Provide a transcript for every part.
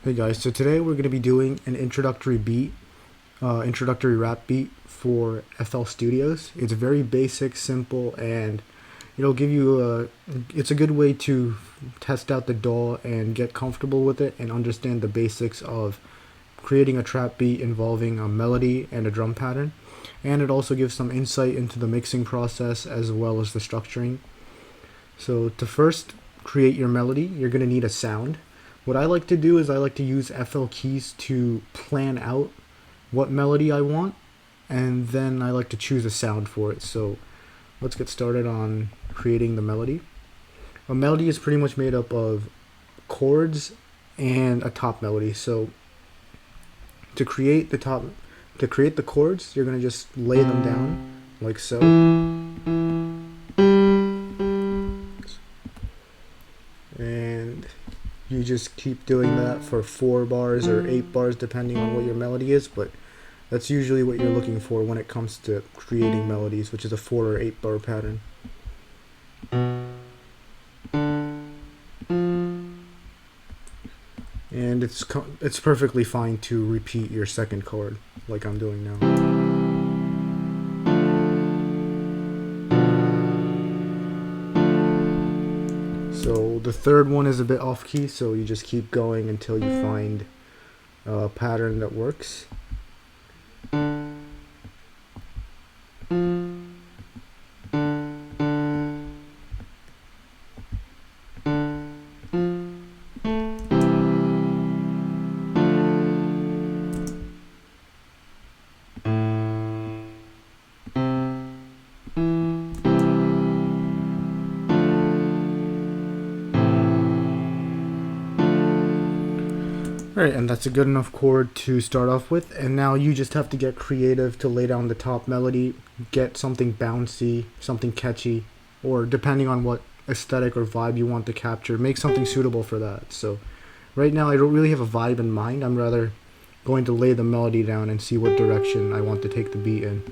Hey guys, so today we're going to be doing an introductory rap beat for FL Studios. It's very basic, simple, and it'll give you it's a good way to test out the DAW and get comfortable with it and understand the basics of creating a trap beat involving a melody and a drum pattern. And it also gives some insight into the mixing process as well as the structuring. So to first create your melody, you're going to need a sound. What I like to do is I like to use FL keys to plan out what melody I want, and then I like to choose a sound for it. So let's get started on creating the melody. A melody is pretty much made up of chords and a top melody. So to create the chords, you're going to just lay them down like so. And you just keep doing that for 4 bars or 8 bars depending on what your melody is, but that's usually what you're looking for when it comes to creating melodies, which is a 4 or 8 bar pattern. And it's perfectly fine to repeat your second chord like I'm doing now. So the third one is a bit off key, so you just keep going until you find a pattern that works. Alright, and that's a good enough chord to start off with, and now you just have to get creative to lay down the top melody, get something bouncy, something catchy, or depending on what aesthetic or vibe you want to capture, make something suitable for that. So right now I don't really have a vibe in mind, I'm rather going to lay the melody down and see what direction I want to take the beat in.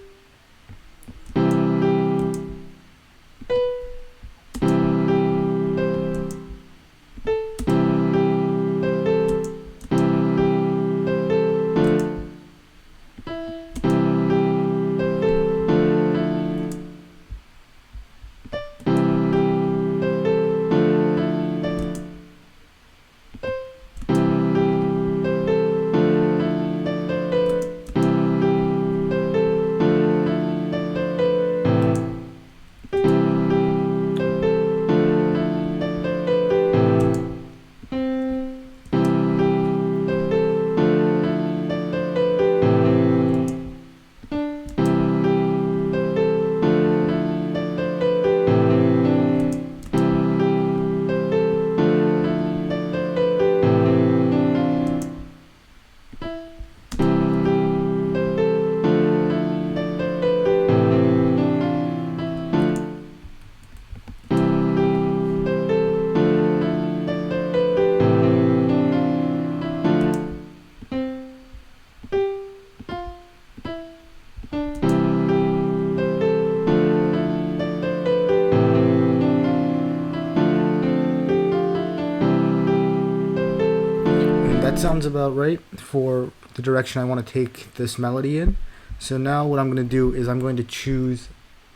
That sounds about right for the direction I want to take this melody in. So now what I'm going to do is I'm going to choose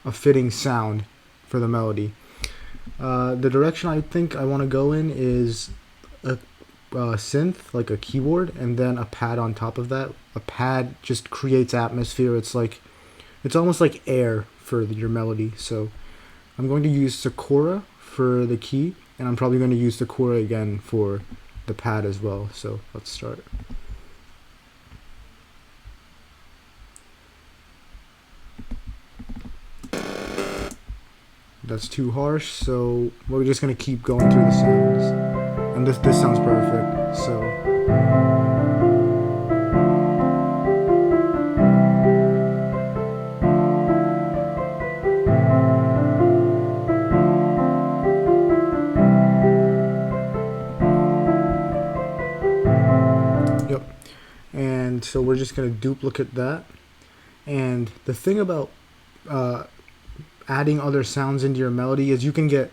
a fitting sound for the melody. The direction I think I want to go in is a synth, like a keyboard, and then a pad on top of that. A pad just creates atmosphere. It's almost like air for your melody. So I'm going to use Sakura for the key, and I'm probably going to use Sakura again for the pad as well. So let's start. That's too harsh, so we're just gonna keep going through the sounds. And this sounds perfect. So yep. And so we're just gonna duplicate that. And the thing about adding other sounds into your melody is you can get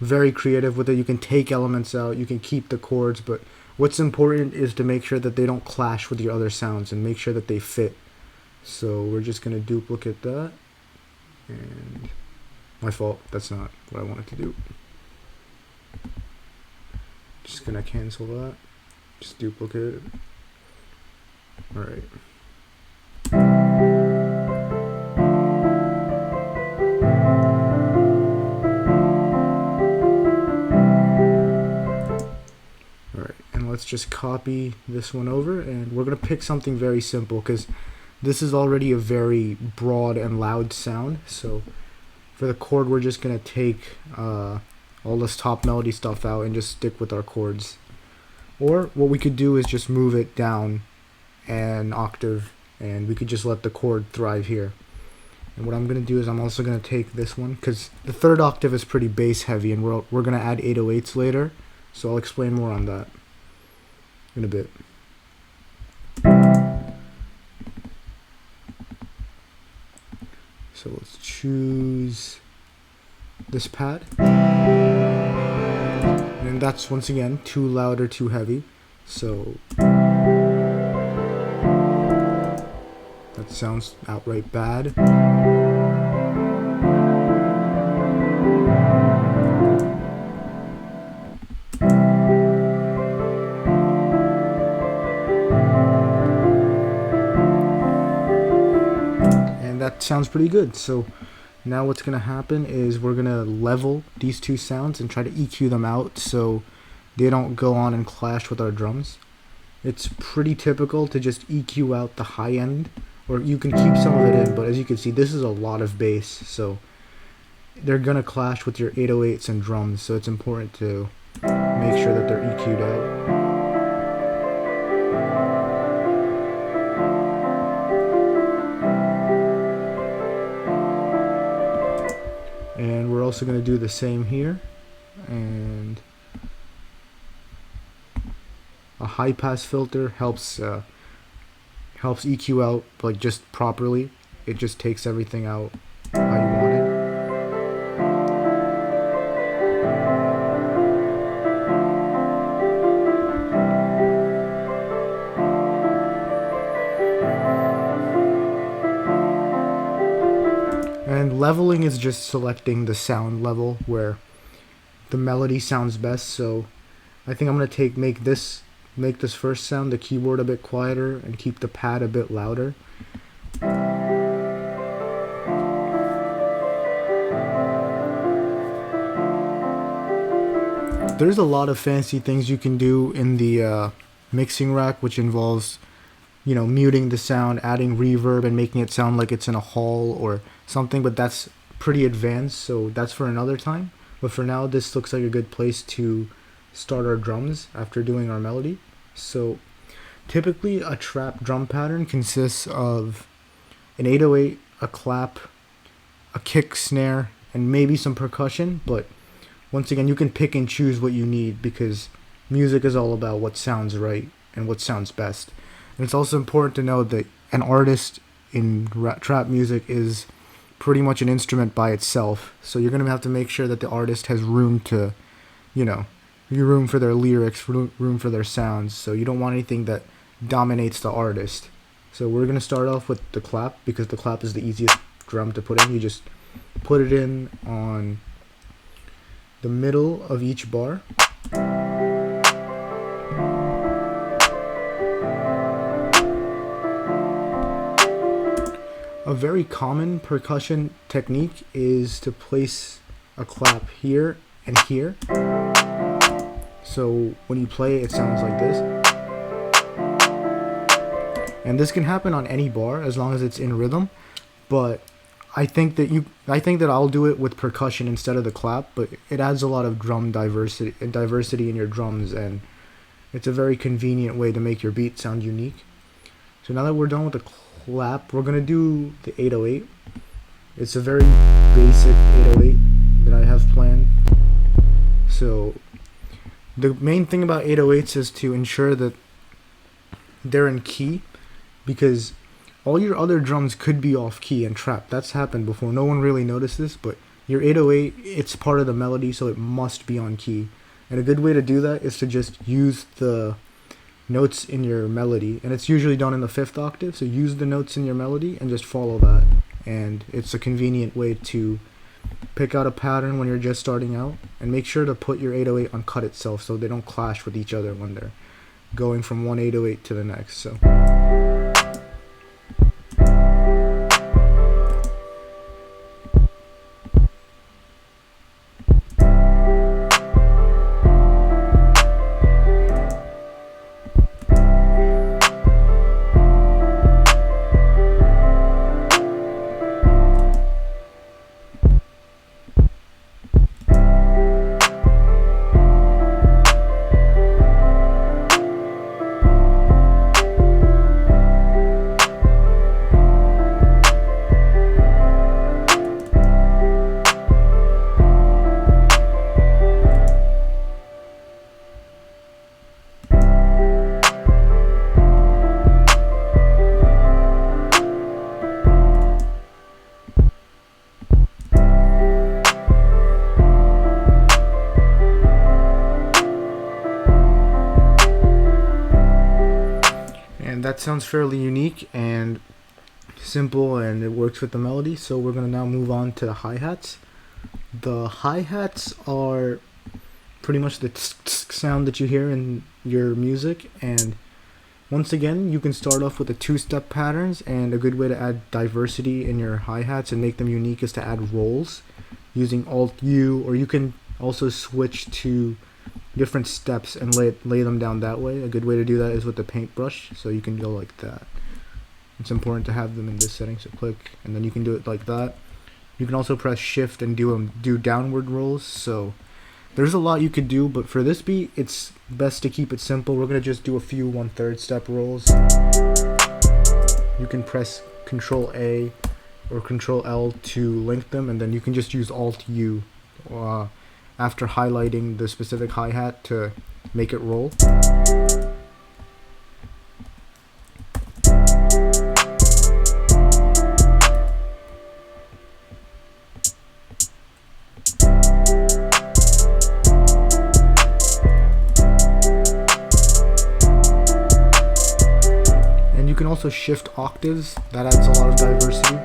very creative with it. You can take elements out, you can keep the chords, but what's important is to make sure that they don't clash with your other sounds and make sure that they fit. So we're just going to duplicate that. And my fault, that's not what I wanted to do. Just going to cancel that. Just duplicate it. Alright. Let's just copy this one over, and we're going to pick something very simple because this is already a very broad and loud sound. So for the chord, we're just going to take all this top melody stuff out and just stick with our chords. Or what we could do is just move it down an octave, and we could just let the chord thrive here. And what I'm going to do is I'm also going to take this one because the third octave is pretty bass heavy, and we're going to add 808s later, so I'll explain more on that in a bit. So let's choose this pad, and that's once again too loud or too heavy, so that sounds outright bad. That sounds pretty good. So now what's going to happen is we're going to level these two sounds and try to EQ them out so they don't go on and clash with our drums. It's pretty typical to just EQ out the high end, or you can keep some of it in, but as you can see, this is a lot of bass, so they're going to clash with your 808s and drums, so it's important to make sure that they're EQ'd out. And we're also going to do the same here, and a high pass filter helps EQ out like just properly. It just takes everything out how you want it. And leveling is just selecting the sound level where the melody sounds best. So I think I'm going to make this first sound, the keyboard, a bit quieter and keep the pad a bit louder. There's a lot of fancy things you can do in the mixing rack, which involves, you know, muting the sound, adding reverb, and making it sound like it's in a hall or something, but that's pretty advanced, so that's for another time. But for now, this looks like a good place to start our drums after doing our melody. So typically a trap drum pattern consists of an 808, a clap, a kick, snare, and maybe some percussion, but once again, you can pick and choose what you need because music is all about what sounds right and what sounds best. And it's also important to know that an artist in trap music is pretty much an instrument by itself. So you're going to have to make sure that the artist has room to, you know, room for their lyrics, room for their sounds. So you don't want anything that dominates the artist. So we're going to start off with the clap because the clap is the easiest drum to put in. You just put it in on the middle of each bar. A very common percussion technique is to place a clap here and here. So when you play, it sounds like this. And this can happen on any bar as long as it's in rhythm. But I think that I'll do it with percussion instead of the clap, but it adds a lot of drum diversity in your drums, and it's a very convenient way to make your beat sound unique. So now that we're done with the clap, we're going to do the 808. It's a very basic 808 that I have planned. So the main thing about 808s is to ensure that they're in key, because all your other drums could be off key and trap. That's happened before. No one really noticed this, but Your 808, it's part of the melody, so it must be on key. And a good way to do that is to just use the notes in your melody, and it's usually done in the 5th octave, so use the notes in your melody and just follow that. And it's a convenient way to pick out a pattern when you're just starting out, and make sure to put your 808 on cut itself so they don't clash with each other when they're going from one 808 to the next. So that sounds fairly unique and simple, and it works with the melody. So we're going to now move on to the hi-hats. The hi-hats are pretty much the sound that you hear in your music, and once again, you can start off with the 2-step patterns, and a good way to add diversity in your hi-hats and make them unique is to add rolls using Alt-U, or you can also switch to different steps and lay them down that way. A good way to do that is with the paintbrush, so you can go like that. It's important to have them in this setting, so click, and then you can do it like that. You can also press shift and do downward rolls, so there's a lot you could do, but for this beat it's best to keep it simple. We're going to just do a few 1/3 step rolls. You can press Control A or Control L to link them, and then you can just use Alt U after highlighting the specific hi-hat to make it roll. And you can also shift octaves. That adds a lot of diversity.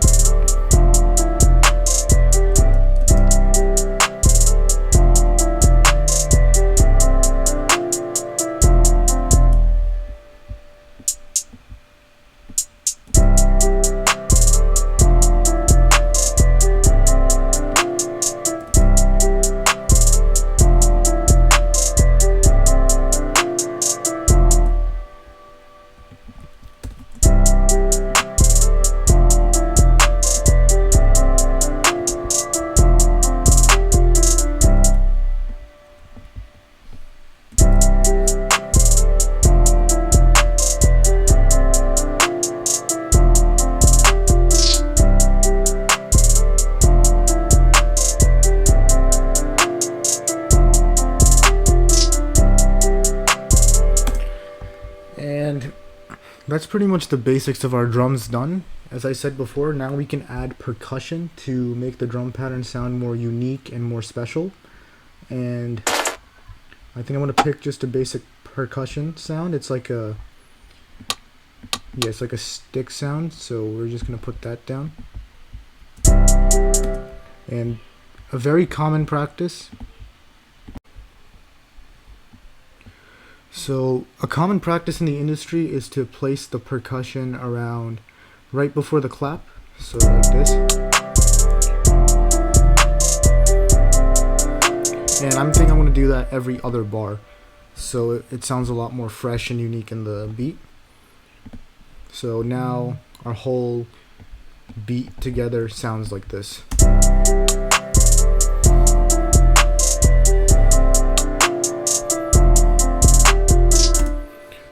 And that's pretty much the basics of our drums done. As I said before, now we can add percussion to make the drum pattern sound more unique and more special. And I think I'm going to pick just a basic percussion sound. It's like a it's like a stick sound, so we're just going to put that down. And a very common practice. So a common practice in the industry is to place the percussion around right before the clap, so like this. And I'm thinking I'm going to do that every other bar, so it sounds a lot more fresh and unique in the beat. So now our whole beat together sounds like this.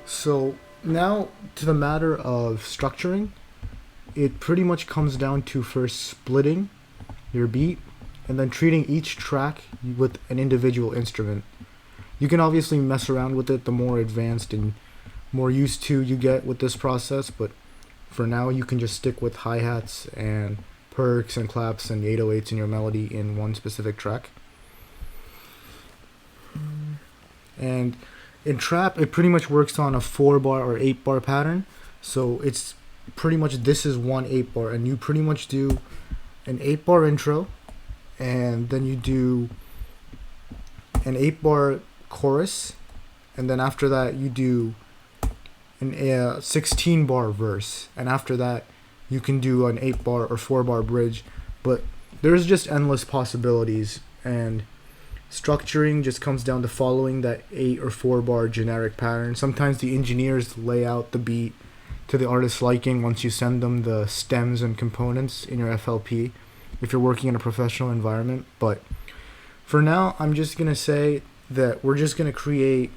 So now to the matter of structuring, it pretty much comes down to first splitting your beat and then treating each track with an individual instrument. You can obviously mess around with it the more advanced and more used to you get with this process, but for now you can just stick with hi-hats and perks and claps and 808s in your melody in one specific track. And in trap, it pretty much works on a 4-bar or 8-bar pattern. So it's pretty much, this is one 8-bar, and you pretty much do an 8-bar intro, and then you do an 8-bar chorus, and then after that you do an 16-bar verse, and after that you can do an 8-bar or 4-bar bridge. But there's just endless possibilities, and structuring just comes down to following that 8 or 4-bar generic pattern. Sometimes the engineers lay out the beat to the artist's liking once you send them the stems and components in your FLP if you're working in a professional environment. But for now, I'm just going to say that we're just going to create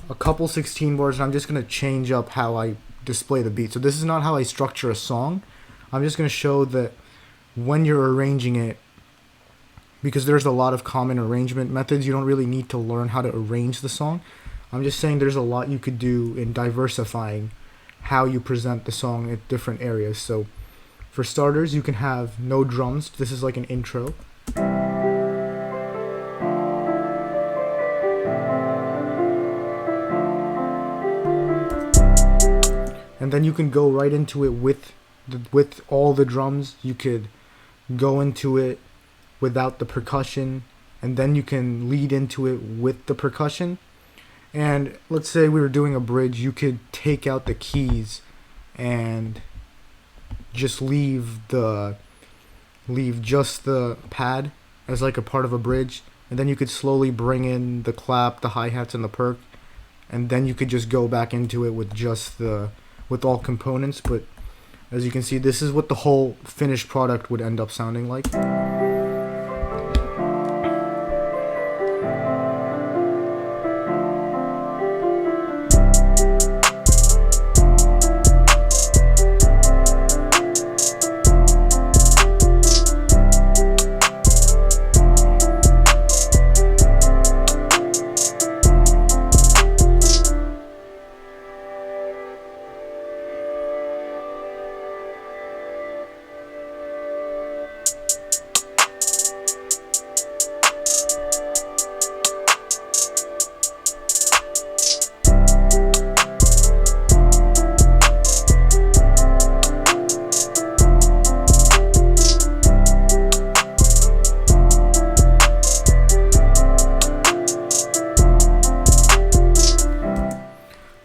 a couple 16 bars, and I'm just going to change up how I display the beat. So this is not how I structure a song. I'm just going to show that when you're arranging it, because there's a lot of common arrangement methods, you don't really need to learn how to arrange the song. I'm just saying there's a lot you could do in diversifying how you present the song at different areas. So for starters, you can have no drums. This is like an intro. And then you can go right into it with all the drums. You could go into it without the percussion, and then you can lead into it with the percussion. And let's say we were doing a bridge, you could take out the keys and just leave just the pad as like a part of a bridge, and then you could slowly bring in the clap, the hi-hats, and the perk, and then you could just go back into it with all components. But as you can see, this is what the whole finished product would end up sounding like.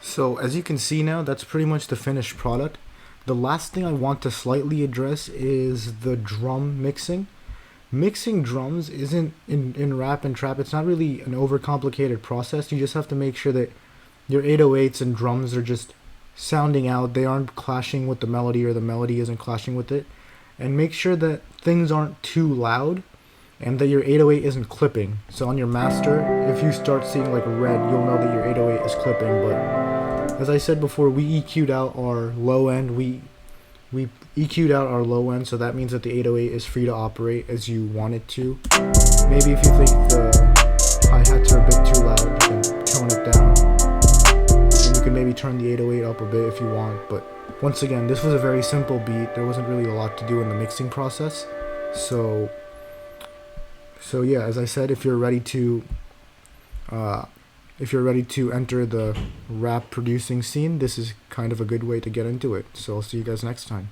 So as you can see now, that's pretty much the finished product. The last thing I want to slightly address is the drum mixing. Mixing drums isn't, in rap and trap, it's not really an overcomplicated process. You just have to make sure that your 808s and drums are just sounding out. They aren't clashing with the melody, or the melody isn't clashing with it. And make sure that things aren't too loud, and that your 808 isn't clipping. So on your master, if you start seeing like red, you'll know that your 808 is clipping. But as I said before, we EQ'd out our low end. We EQ'd out our low end, so that means that the 808 is free to operate as you want it to. Maybe if you think the hi-hats are a bit too loud, you can tone it down. And you can maybe turn the 808 up a bit if you want. But once again, this was a very simple beat. There wasn't really a lot to do in the mixing process. So yeah, as I said, if you're ready to enter the rap producing scene, this is kind of a good way to get into it. So I'll see you guys next time.